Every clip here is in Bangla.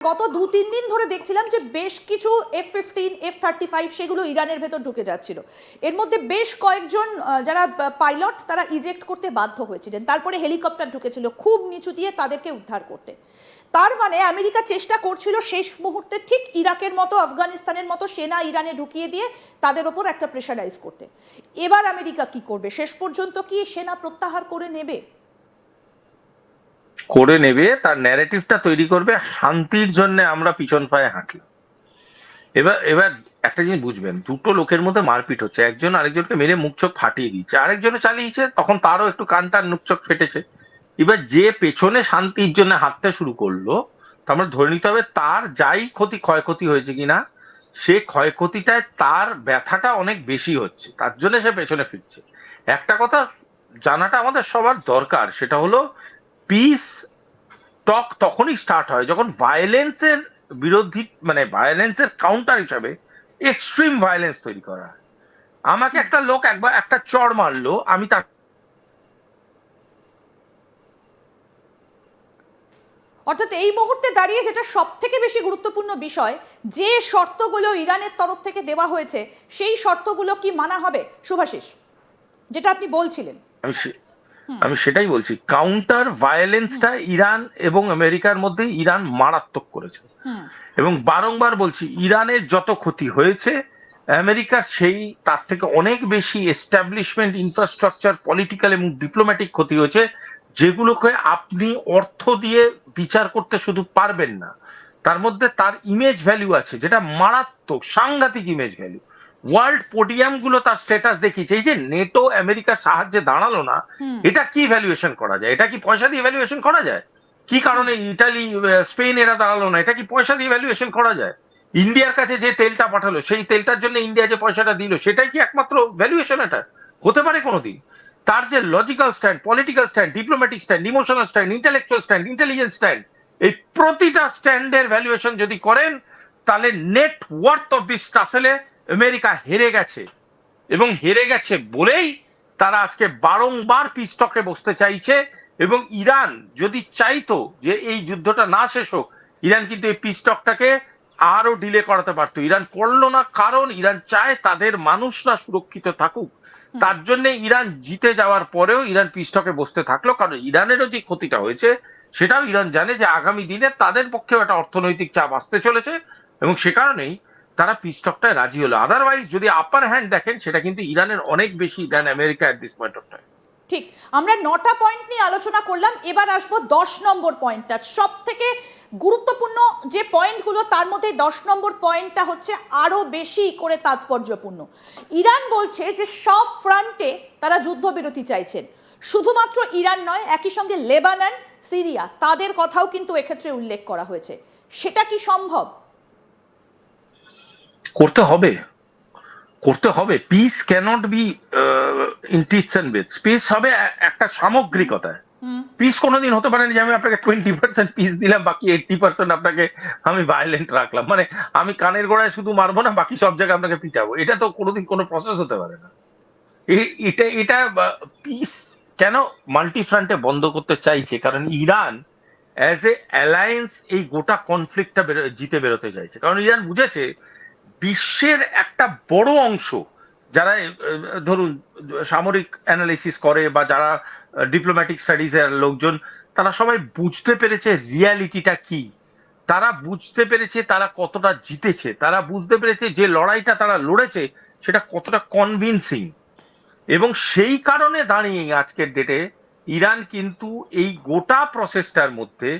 গত 2-3 দিন ধরে দেখছিলাম যে বেশ কিছু F-15 F-35 সেগুলো ইরানের ভেতর ঢুকে যাচ্ছিল। এর মধ্যে বেশ কয়েকজন যারা পাইলট তারা ইজেক্ট করতে বাধ্য হয়েছিলেন, তারপরে হেলিকপ্টার ঢুকেছিল খুব নিচু দিয়ে তাদেরকে উদ্ধার করতে। তার মানে আমেরিকা চেষ্টা করছিল শেষ মুহূর্তে ঠিক ইরাকের মতো আফগানিস্তানের মতো সেনা ইরানে ঢুকিয়ে দিয়ে তাদের ওপর একটা প্রেশারাইজ করতে। এবার আমেরিকা কি করবে? শেষ পর্যন্ত কি সেনা প্রত্যাহার করে নেবে? তার ন্যারেটিভটা তৈরি করবে, শান্তির জন্য আমরা পিছন পায়ে হাঁটলাম। এবার এবার একটা জিনিস বুঝবেন, দুটো লোকের মধ্যে মারপিট হচ্ছে, একজন আরেকজনকে মেরে মুখ চোখ ফাটিয়ে দিচ্ছে, আরেকজনে চালিয়েছে, তখন তারও একটু কান টান মুখ চোখ ফেটেছে। এবার যে পেছনে শান্তির জন্য হাঁটতে শুরু করলো, তার মানে ধরে নিতে হবে তার যাই ক্ষয়ক্ষতি হয়েছে কিনা, সে ক্ষয়ক্ষতিটায় তার ব্যথাটা অনেক বেশি হচ্ছে, তার জন্য সে পেছনে ফিরছে। একটা কথা জানাটা আমাদের সবার দরকার, সেটা হলো পিস টক তখনই স্টার্ট হয় যখন ভায়োলেন্সের বিরোধী, মানে ভায়োলেন্সের কাউন্টার হিসাবে এক্সট্রিম ভায়োলেন্স তৈরি করা হয়। আমাকে একটা লোক একবার একটা চড় মারলো, আমি তার অর্থাৎ এই মুহূর্তে দাঁড়িয়ে যেটা সব থেকে বেশি গুরুত্বপূর্ণ বিষয়, যে শর্তগুলো ইরানের তরফ থেকে দেওয়া হয়েছে সেই শর্তগুলো কি মানা হবে শুভাশিস, যেটা আপনি বলছিলেন? আমি সেটাই বলছি, কাউন্টার ভায়োলেন্সটা ইরান এবং আমেরিকার মধ্যে ইরান মারাত্মক করেছে। এবং বারংবার বলছি, ইরানের যত ক্ষতি হয়েছে আমেরিকার সেই তার থেকে অনেক বেশি এস্টাবলিশমেন্ট, ইনফ্রাস্ট্রাকচার, পলিটিক্যাল এবং ডিপ্লোম্যাটিক ক্ষতি হয়েছে, যেগুলোকে আপনি অর্থ দিয়ে বিচার করতে শুধু পারবেন না। তার মধ্যে তার ইমেজ ভ্যালু আছে, যেটা মারাত্মক সাংঘাতিক ইমেজ ভ্যালু। ওয়ার্ল্ড পোডিয়াম গুলো তার স্ট্যাটাস দেখিয়েছে। এই যে নেটো আমেরিকার সাহায্যে দাঁড়ালো না, এটা কি ভ্যালুয়েশন করা যায়? এটা কি পয়সা দিয়ে ভ্যালুয়েশন করা যায়? কি কারণে ইটালি, স্পেন এরা দাঁড়ালো না, এটা কি পয়সা দিয়ে ভ্যালুয়েশন করা যায়? ইন্ডিয়ার কাছে যে তেলটা পাঠালো, সেই তেলটার জন্য ইন্ডিয়া যে পয়সাটা দিল, সেটাই কি একমাত্র ভ্যালুয়েশন? এটা হতে পারে কোনোদিন? তার যে logical stand, political stand, diplomatic stand, emotional stand, intellectual stand, intelligence stand, এই প্রতিটা স্ট্যান্ডের ভ্যালুয়েশন যদি করেন, তাহলে নেট ওয়ার্থ অফ দিস টাসেলে আমেরিকা হেরে গেছে। এবং হেরে গেছে বলেই তারা আজকে বারংবার পিস্টকে বসতে চাইছে। এবং ইরান যদি চাইতো যে এই যুদ্ধটা না শেষ হোক, ইরান কিন্তু এই পিস্টকটাকে আরো ডিলে করাতে পারতো। ইরান করলো না, কারণ ইরান চায় তাদের মানুষরা সুরক্ষিত থাকুক। তার জন্য ইরান জিতে যাওয়ার পরেও ইরান পিস্টকে বসতে থাকলো, কারণ ইরানেরও যে ক্ষতিটা হয়েছে সেটাও ইরান জানে যে আগামী দিনে তাদের পক্ষেও একটা অর্থনৈতিক চাপ আসতে চলেছে, এবং সে কারণেই তারা পিস্টকটায় রাজি হলো। আদারওয়াইজ যদি আপার হ্যান্ড দেখেন, সেটা কিন্তু ইরানের অনেক বেশি than America at this point of time. ঠিক, আমরা 9টা পয়েন্ট নিয়ে আলোচনা করলাম, এবার আসবো 10 নম্বর পয়েন্টটা। সব থেকে গুরুত্বপূর্ণ যে পয়েন্টগুলো, তার মধ্যে 10 নম্বর পয়েন্টটা হচ্ছে আরো বেশি করে তাৎপর্যপূর্ণ। ইরান বলছে যে সব ফ্রন্টে তারা যুদ্ধবিরতি চাইছেন। শুধুমাত্র ইরান নয়, একই সঙ্গে লেবানন, সিরিয়া, তাদের কথাও কিন্তু এক্ষেত্রে উল্লেখ করা হয়েছে। সেটা কি সম্ভব? করতে হবে, করতে হবে। Peace cannot be in tits and bits. Peace হবে একটা সামগ্রিকতায়। পিস কোনোদিন হতে পারে না যে আমি আপনাকে 20% পিস দিলাম, বাকি 80% আপনাকে আমি ভায়োলেন্ট রাখলাম, মানে আমি কানের গোড়ায় শুধু মারবো না, বাকি সব জায়গায় আপনাকে পিটাবো। এটা তো কোনোদিন কোনো প্রসেস হতে পারে না। এটা এটা পিস কেন মাল্টি ফ্রন্টে বন্ধ করতে চাইছে? কারণ ইরান অ্যাজ এ অ্যালায়েন্স এই গোটা কনফ্লিক্টটা জিতে বেরোতে চাইছে। কারণ ইরান বুঝেছে বিশ্বের একটা বড় অংশ, যারা ধরুন সামরিক অ্যানালিসিস করে বা যারা ডিপ্লোম্যাটিক স্টাডিজ এর লোকজন, তারা সবাই বুঝতে পেরেছে রিয়ালিটিটা কি। তারা বুঝতে পেরেছে তারা কতটা জিতেছে, তারা বুঝতে পেরেছে যে লড়াইটা তারা লড়েছে সেটা কতটা কনভিনসিং। এবং সেই কারণে দাঁড়িয়ে আজকের ডেটে ইরান কিন্তু এই গোটা প্রসেসটার মধ্যে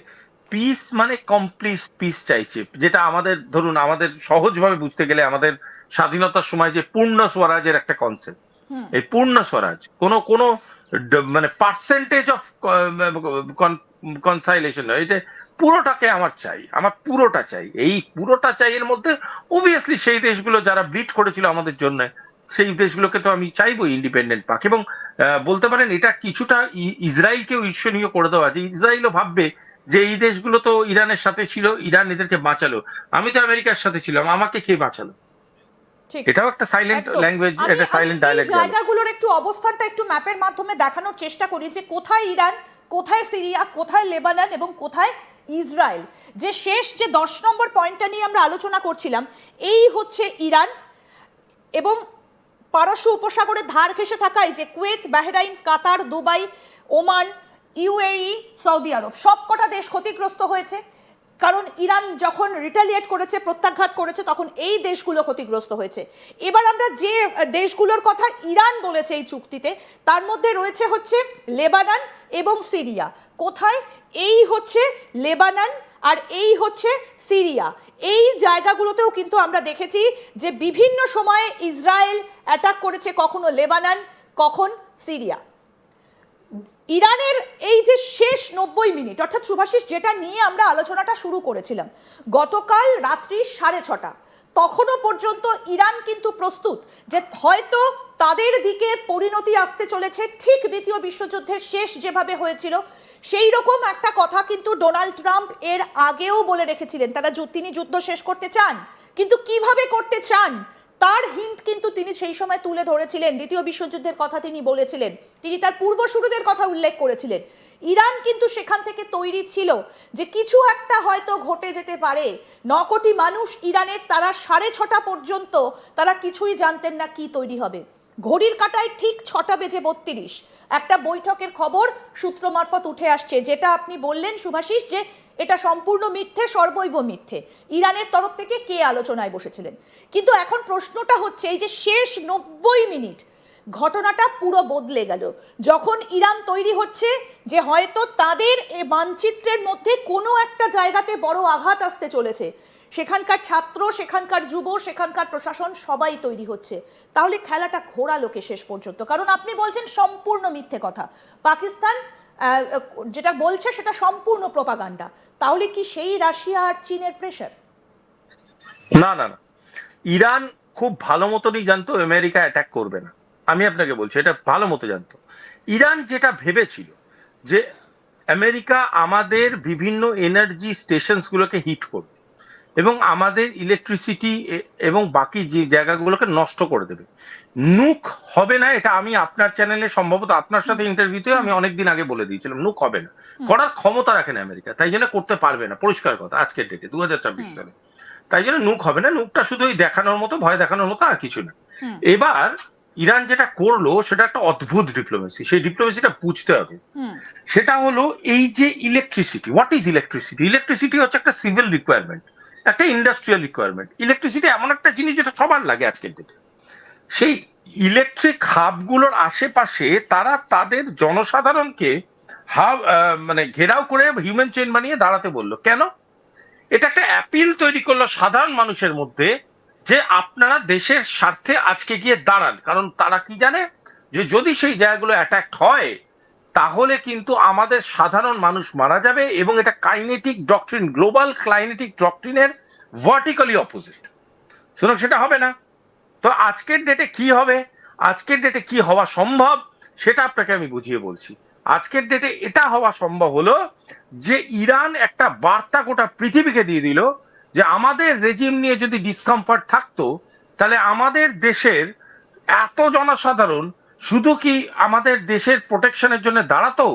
পিস মানে কমপ্লিট পিস চাইছে, যেটা আমাদের ধরুন আমাদের সহজভাবে বুঝতে গেলে আমাদের স্বাধীনতার সময় যে পূর্ণ স্বরাজের একটা কনসেপ্ট, এই পূর্ণ স্বরাজ কোনো কোনো মানে পার্সেন্টেজ অফ কনসাইলেশন নয়, এটা পুরোটাকে আমার চাই, আমার পুরোটা চাই। এই পুরোটা চাই এর মধ্যে অবভিয়াসলি সেই দেশগুলো যারা ব্লিড করেছিল আমাদের জন্য, সেই দেশগুলোকে তো আমি চাইবো ইন্ডিপেন্ডেন্ট পাক। এবং বলতে পারেন এটা কিছুটা ইসরায়েলকেও ঈর্ষণীয় করে দেওয়া, যে ইসরায়েলও ভাববে যে এই দেশগুলো তো ইরানের সাথে ছিল, ইরান এদেরকে বাঁচালো, আমি তো আমেরিকার সাথে ছিলাম, আমাকে কে বাঁচালো? এটাও একটা সাইলেন্ট ল্যাঙ্গুয়েজ, একটা সাইলেন্ট ডায়ালগ। জায়গাগুলোর একটু অবস্থানটা একটু ম্যাপের মাধ্যমে দেখানোর চেষ্টা করি, যে কোথায় ইরান, কোথায় সিরিয়া, কোথায় লেবানন এবং কোথায় ইসরায়েল, যে শেষ যে 10 নম্বর পয়েন্টটা নিয়ে আমরা আলোচনা করছিলাম, এই হচ্ছে ইরান এবং পারস্য উপসাগরে ধার ঘেঁষে থাকা এই যে কুয়েত, বাহরাইন, কাতার, দুবাই, ওমান, ইউএই, সৌদি আরব, সবকটা দেশ ক্ষতিগ্রস্ত হয়েছে। কারণ ইরান যখন রিটালিয়েট করেছে, প্রত্যাঘাত করেছে, তখন এই দেশগুলো ক্ষতিগ্রস্ত হয়েছে। এবার আমরা যে দেশগুলোর কথা ইরান বলেছে এই চুক্তিতে, তার মধ্যে রয়েছে হচ্ছে লেবানন এবং সিরিয়া। কোথায়? এই হচ্ছে লেবানন আর এই হচ্ছে সিরিয়া। এই জায়গাগুলোতেও কিন্তু আমরা দেখেছি যে বিভিন্ন সময়ে ইসরায়েল অ্যাটাক করেছে, কখনো লেবানন, কখন সিরিয়া। ইরানের এই যে শেষ 90 মিনিট, অর্থাৎ শুভাশিস যেটা নিয়ে আমরা আলোচনাটা শুরু করেছিলাম গতকাল রাত্রি 6:30, তখনও পর্যন্ত ইরান কিন্তু প্রস্তুত যে হয়তো তাদের দিকে পরিণতি আসতে চলেছে ঠিক দ্বিতীয় বিশ্বযুদ্ধের শেষ যেভাবে হয়েছিল সেই রকম একটা কথা কিন্তু ডোনাল্ড ট্রাম্প এর আগেও বলে রেখেছিলেন। তিনি যুদ্ধ শেষ করতে চান, কিন্তু কিভাবে করতে চান তার হিন্ট কিন্তু তিনি সেই সময় তুলে ধরেছিলেন। দ্বিতীয় বিশ্বযুদ্ধের কথা তিনি বলেছিলেন, তিনি তার পূর্বসূরীদের কথা উল্লেখ করেছিলেন। ইরান কিন্তু সেখান থেকে তৈরি ছিল যে কিছু একটা হয়তো ঘটে যেতে পারে। 9 কোটি মানুষ ইরানের, তারা 6:30 পর্যন্ত তারা কিছুই জানতেন না কি তৈরি হবে। ঘড়ির কাঁটায় ঠিক 6:32 একটা বৈঠকের খবর সূত্র মারফত উঠে আসছে, যেটা আপনি বললেন শুভাশিস যে এটা সম্পূর্ণ মিথ্যে, সর্বৈব মিথ্যে। ইরানের তরফ থেকে কে আলোচনায় বসেছিলেন? কিন্তু এখন প্রশ্নটা হচ্ছে এই যে শেষ 90 মিনিট ঘটনাটা পুরো বদলে গেল যখন ইরান তৈরি হচ্ছে যে হয়তো তাদের এই মানচিত্রের মধ্যে কোনো একটা জায়গাতে বড় আঘাত আসতে চলেছে। সেখানকার ছাত্র, সেখানকার যুব, সেখানকার প্রশাসন সবাই তৈরি হচ্ছে। তাহলে খেলাটা ঘোরালো কে শেষ পর্যন্ত? কারণ আপনি বলছেন সম্পূর্ণ মিথ্যে কথা, পাকিস্তান যেটা বলছে সেটা সম্পূর্ণ প্রোপাগান্ডা। তাহলে কি সেই রাশিয়া আর চীনের প্রেশার? না না না, ইরান খুব ভালো মতনই জানতো আমেরিকা অ্যাটাক করবে না। আমি আপনাকে বলছি এটা ভালো মতো জানতো। ইরান যেটা ভেবেছিল যে আমেরিকা আমাদের বিভিন্ন এনার্জি স্টেশনস গুলোকে হিট করবে এবং আমাদের ইলেকট্রিসিটি এবং বাকি যে জায়গাগুলোকে নষ্ট করে দেবে। নুক হবে না, এটা আমি আপনার চ্যানেলে সম্ভবত আপনার সাথে ইন্টারভিউতে আমি অনেকদিন আগে বলে দিয়েছিলাম, নুক হবে না। করার ক্ষমতা রাখে না আমেরিকা, তাই জন্য করতে পারবে না, পরিষ্কার কথা আজকের ডেটে 2024 সালে। তাই জন্য নুক হবে না, নুকটা শুধু ওই দেখানোর মতো, ভয় দেখানোর মতো, আর কিছু না। এবার ইরান যেটা করলো সেটা একটা অদ্ভুত ডিপ্লোমেসি, সেই ডিপ্লোমেসিটা বুঝতে হবে। সেটা হলো এই যে electricity, what is electricity? Electricity হচ্ছে একটা সিভিল রিকোয়ারমেন্ট, একটা ইন্ডাস্ট্রিয়াল রিকোয়ারমেন্ট। ইলেকট্রিসিটি এমন একটা জিনিস যেটা সবার লাগে আজকের ডেটে। সেই ইলেকট্রিক হাবগুলোর আশেপাশে তারা তাদের জনসাধারণকে মানে ঘেরাও করে হিউম্যান চেইন বানিয়ে দাঁড়াতে বললো। কেন? এটা একটা অ্যাপিল তৈরি করলো সাধারণ মানুষের মধ্যে যে আপনারা দেশের স্বার্থে আজকে গিয়ে দাঁড়ান। কারণ তারা কি জানে যে যদি সেই জায়গাগুলো অ্যাটাক হয় তাহলে কিন্তু আমাদের সাধারণ মানুষ মারা যাবে, এবং এটা কাইনেটিক ডক্ট্রিন, গ্লোবাল কাইনেটিক ডক্ট্রিনের ভার্টিক্যালি অপোজিট। সুতরাং সেটা হবে না। তো আজকের ডেটে কি হবে, আজকের ডেটে কি হওয়া সম্ভব সেটা আপনাকে আমি বুঝিয়ে বলছি। আজকের ডেটে এটা হওয়া সম্ভব হলো যে ইরান একটা বার্তা গোটা পৃথিবীকে দিয়ে দিল যে আমাদের রেজিম নিয়ে যদি ডিসকমফর্ট থাকতো তাহলে আমাদের দেশের এত জনসাধারণ শুধু কি আমাদের দেশের প্রোটেকশনের জন্য দাঁড়াতো,